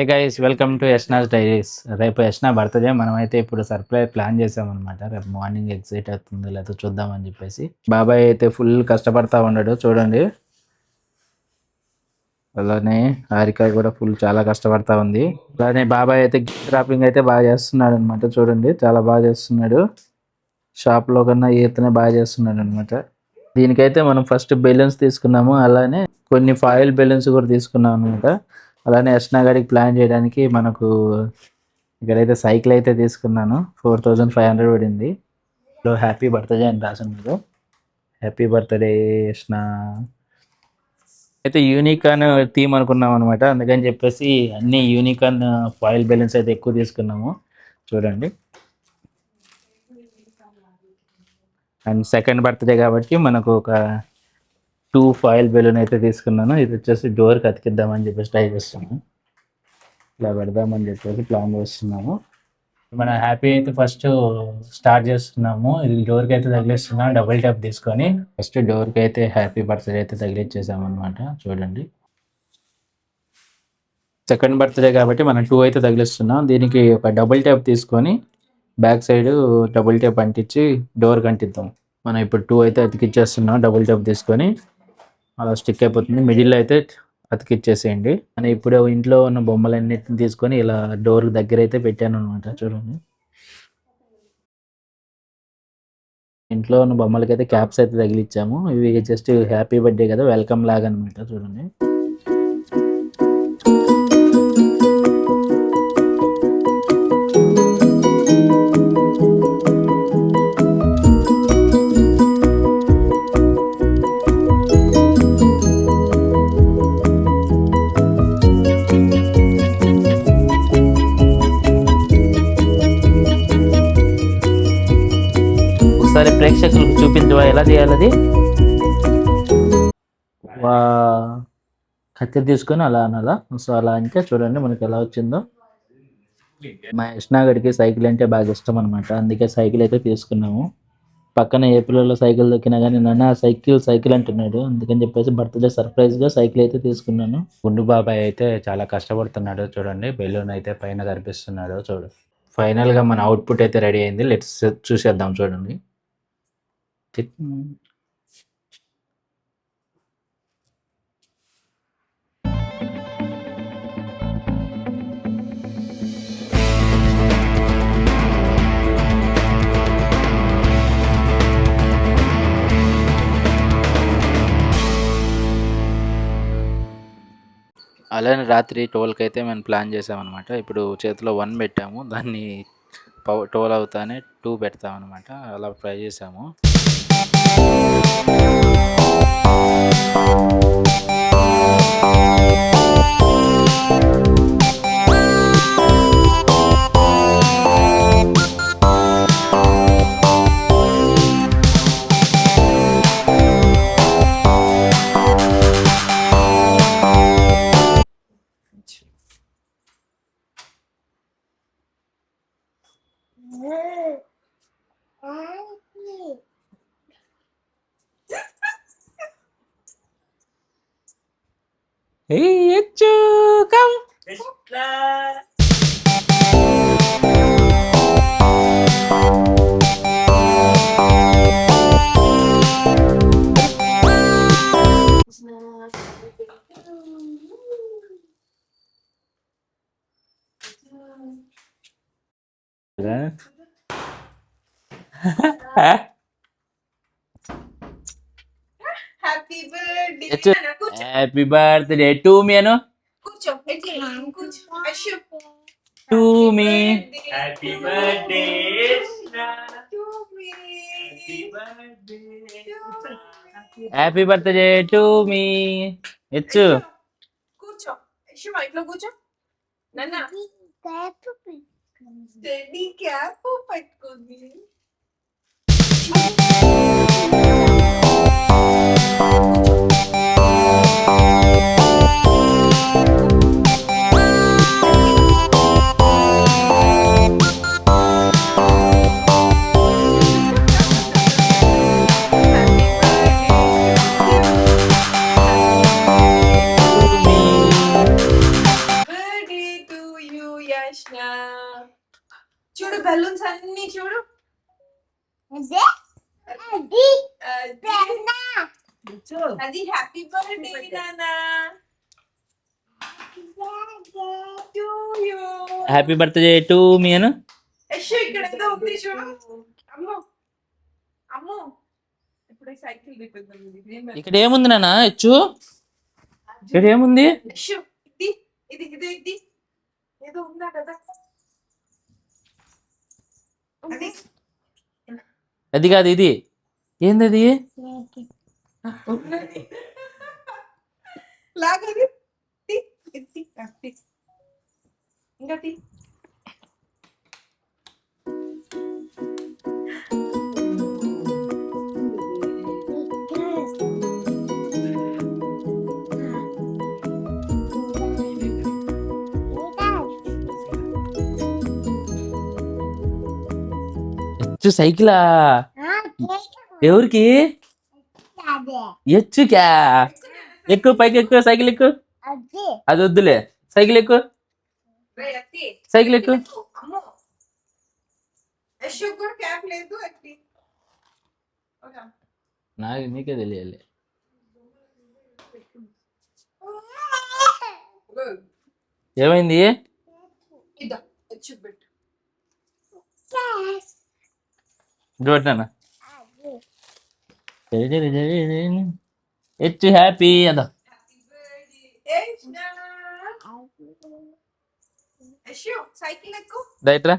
Hey guys welcome to Yashna's diaries. రేపు Yashna birthday. మనమైతే ఇప్పుడు సర్ప్రైజ్ ప్లాన్ చేసామన్నమాట. రేపు మార్నింగ్ ఎగ్జైట్ అవుతుందో లేదో చూద్దామని చెప్పేసి. బాబాయ్ అయితే ఫుల్ కష్టపడతా ఉన్నాడు చూడండి. అలానే హారిక కూడా ఫుల్ చాలా కష్టపడతా ఉంది. అలానే బాబాయ్ అయితే గిఫ్ట్ ర్యాపింగ్ అయితే బాగా చేస్తున్నాడు అనమాట. చూడండి చాలా బాగా చేస్తున్నాడు. షాప్ లో కన్నా ఈతనే బాగా చేస్తున్నాడు అనమాట. దీనికైతే మనం ఫస్ట్ బెలూన్స్ తీసుకున్నాము. అలానే కొన్ని ఫాయిల్ బెలూన్స్ కూడా తీసుకున్నాం అనమాట. అలానే యష్నా గారికి ప్లాన్ చేయడానికి మనకు ఇక్కడైతే సైకిల్ అయితే తీసుకున్నాను. 4500 పడింది. హ్యాపీ బర్త్డే అని రాసున్నాడు. Happy birthday Yashna. అయితే యూనికాన్ థీమ్ అనుకున్నాం అనమాట. అందుకని చెప్పేసి అన్ని యూనికాన్ ఫాయిల్ బెలూన్స్ అయితే ఎక్కువ తీసుకున్నాము. చూడండి. అండ్ సెకండ్ బర్త్డే కాబట్టి మనకు ఒక 2 ఫాయిల్ బెలూన్ అయితే తీసుకున్నాను. ఇది వచ్చేసి డోర్కి అతికిద్దామని చెప్పేసి ట్రై చేస్తున్నాను. ఇలా పెడదామని చెప్పేసి ప్లాన్ చేస్తున్నాము. మన హ్యాపీ అయితే ఫస్ట్ స్టార్ట్ చేస్తున్నాము. ఇది డోర్కి అయితే తగిలిస్తున్నాం డబుల్ ట్యాప్ తీసుకొని. ఫస్ట్ డోర్కి అయితే హ్యాపీ బర్త్డే అయితే తగిలిచ్చేసాం అనమాట. చూడండి. సెకండ్ బర్త్డే కాబట్టి మనం 2 అయితే తగిలిస్తున్నాం. దీనికి ఒక డబుల్ ట్యాప్ తీసుకొని బ్యాక్ సైడ్ డబుల్ ట్యాప్ అంటించి డోర్కి అంటిద్దాం. మనం ఇప్పుడు 2 అయితే అతికిచ్చేస్తున్నాం. డబుల్ ట్యాప్ తీసుకొని అలా స్టిక్ అయిపోతుంది. మిడిల్ అయితే అతికిచ్చేసేయండి. నేను ఇప్పుడు ఇంట్లో ఉన్న బొమ్మలన్నిటిని తీసుకొని ఇలా డోర్ దగ్గర అయితే పెట్టాను అనమాట. చూడండి. ఇంట్లో ఉన్న బొమ్మలకైతే క్యాప్స్ అయితే తగిలిచ్చాము. ఇవి జస్ట్ హ్యాపీ బర్త్డే కదా, వెల్కమ్ లాగా అనమాట. చూడండి. ఒకసారి ప్రేక్షకులకు చూపించవా ఎలా చేయాలి అది? కత్తి తీసుకొని అలా అనాలా. సో అలా అంటే చూడండి మనకి ఎలా వచ్చిందో. మా యష్నాగడికి సైకిల్ అంటే బాగా ఇష్టం అనమాట. అందుకే సైకిల్ అయితే తీసుకున్నాము. పక్కన ఏ పిల్లలు సైకిల్ దొక్కినా కానీ నన్ను ఆ సైకిల్ అంటున్నాడు. అందుకని చెప్పేసి బర్త్డే సర్ప్రైజ్గా సైకిల్ అయితే తీసుకున్నాను. గుండు బాబాయ్ అయితే చాలా కష్టపడుతున్నాడు. చూడండి. బెలూన్ అయితే పైన కనిపిస్తున్నాడు. చూడు. ఫైనల్గా మన అవుట్పుట్ అయితే రెడీ అయింది. లెట్స్ చూసేద్దాం. చూడండి. అలానే రాత్రి 12కి అయితే మేము ప్లాన్ చేసామన్నమాట. ఇప్పుడు చేతిలో 1 పెట్టాము. దాన్ని 12 అవుతానే 2 పెడతామన్నమాట. అలా ట్రై చేసాము. Hey, come. Happy birthday happy birthday to me Anu. కూర్చో కూర్చో Ashu to me. Happy birthday happy birthday to me. హెచ్చు. కూర్చో అశు ఇట్లా కూర్చో నాన్న స్టడీ క్యాప్ పట్టుకుంది బర్త్డే టు యాష్న చూడు బెలూన్స్ అన్ని చూడు అది హ్యాపీ బర్త్డే నానా to you happy birthday to me Anu. Yash ఇక్కడ ఏదో ఉంది చూడు అమ్మో అమ్మో ఇప్పుడు సైకిల్ దిగుతుంది ఇక్కడ ఏముంది నాన్న హెచ్చు? ఇక్కడ ఏముంది? యశ్ ఇది ఏదో ఉందా కదా అది అది కాదు, ఇది ఏంది? అది లాగది ఇంకా తీ హెచ్చు సైకిలా? ఎవరికి? హెచ్చుకా? ఎక్కువ పైకి ఎక్కువ, సైకిల్ ఎక్కువ. అది వద్దులే, సైకిల్ ఎక్కువ, సైకిల్ ఎక్కువ. అమ్మో యశ్ కూడా క్యాప్ లేదు అట్టి నాకు నీకే తెలియాలి. ఏమైంది? ఇదా యశ్ పెట్టు చూడనా హెచ్చు హ్యాపీ అదా. సైకిల్ ఎక్కువ రైట్రా.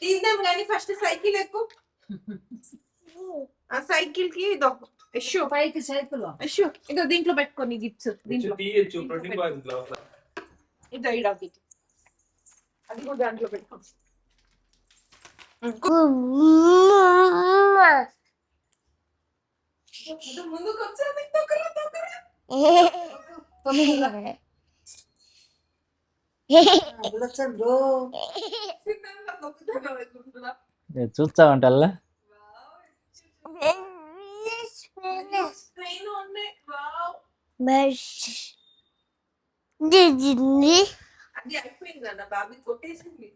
తీద్దాం కానీ ఫస్ట్ సైకిల్ ఎక్కువ ఆ సైకిల్ కి ఇదో యశ్ పైకి సైకిల్ యశ్ ఇదో దీంట్లో పెట్టుకొని గిఫ్ట్స్ దీంట్లో ఇదో ఇడా అది కూడా దాంట్లో పెట్టుకో ముందుకు వచ్చాను చూస్తా ఉంటా. అది అయిపోయింది అన్న బాబీ కొట్టేసింది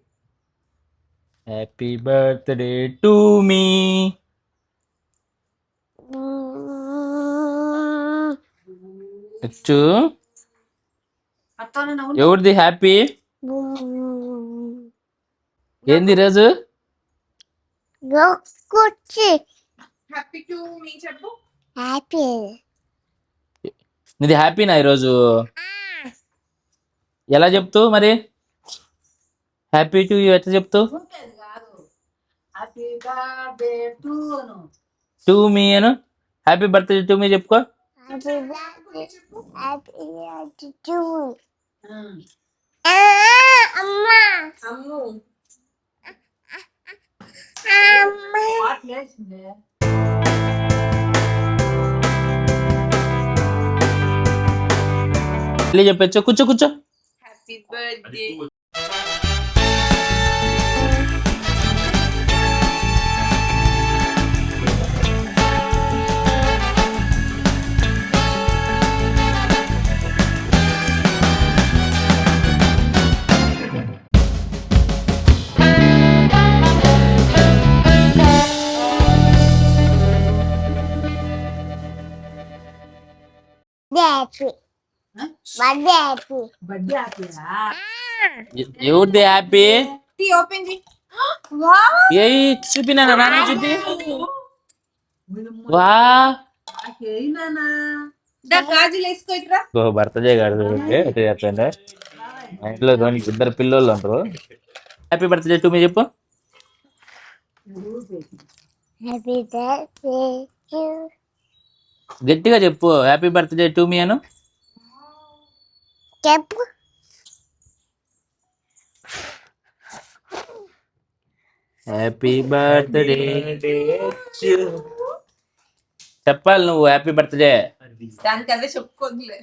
హ్యాపీ బర్త్డే టు మీ. హెచ్చు ఎవరిది హ్యాపీ? ఏంది ఈరోజు? హ్యాపీ టు మీ చెప్పు నీది హ్యాపీనా ఈరోజు? ఎలా చెప్తావు మరి? హ్యాపీ టు యూ ఎట్లా చెప్తావు? Happy birthday to me Anu. Happy birthday to me చెప్పుకో. అమ్ము మళ్ళీ చెప్పచ్చు. కూర్చో కూర్చో. హ్యాపీ బర్త్డే బర్త్డే హ్యాపీరా ఎవరిది హ్యాపీ? టీ ఓపెన్ చేయి వావ్ ఏ చూపినా నాన్న చూపి. వా నాకేనా దా గాజులు వేసుకో ఇట్రా బర్త్డే కాదు చేస్తాండే. మా ఇంట్లో ఇద్దరు పిల్లోళ్ళు ఉంటారు. హ్యాపీ బర్త్డే టు మీ చెప్పు. గట్టిగా చెప్పు. Happy birthday to me Anu. Happy birthday చెప్పాలి నువ్వు. హ్యాపీ బర్త్డే దానికి అదే చెప్పుకోదులే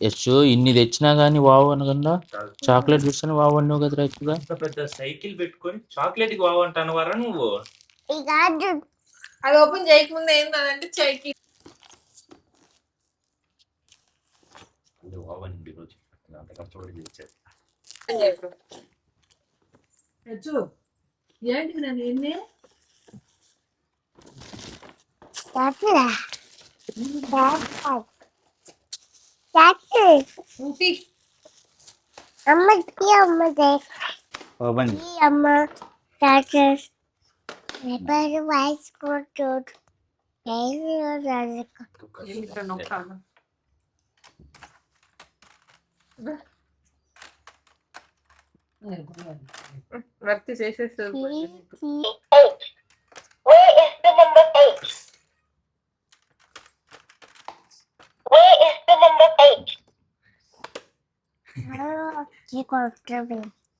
యశ్ ఇన్ని తెచ్చినా గానీ వావ్ అనకుండా చాక్లెట్ చూస్తాను వావ్ అన్నావు కదరా ఎక్కువగా. అంత పెద్ద సైకిల్ పెట్టుకొని చాక్లెట్ కి బాగుంటాను వారా నువ్వు. అది ఓపెన్ చేయకముందు ఏంటంటే చైకి ఇది బాగుంది ఈరోజు. అంత కష్టపడి చేశారు. హెచ్చు ఏంటి నేను ఎన్ని ఊపి ఓపెన్ ఏంట్రా నొక్కాలా? వర్తి చేసేస్తుంది.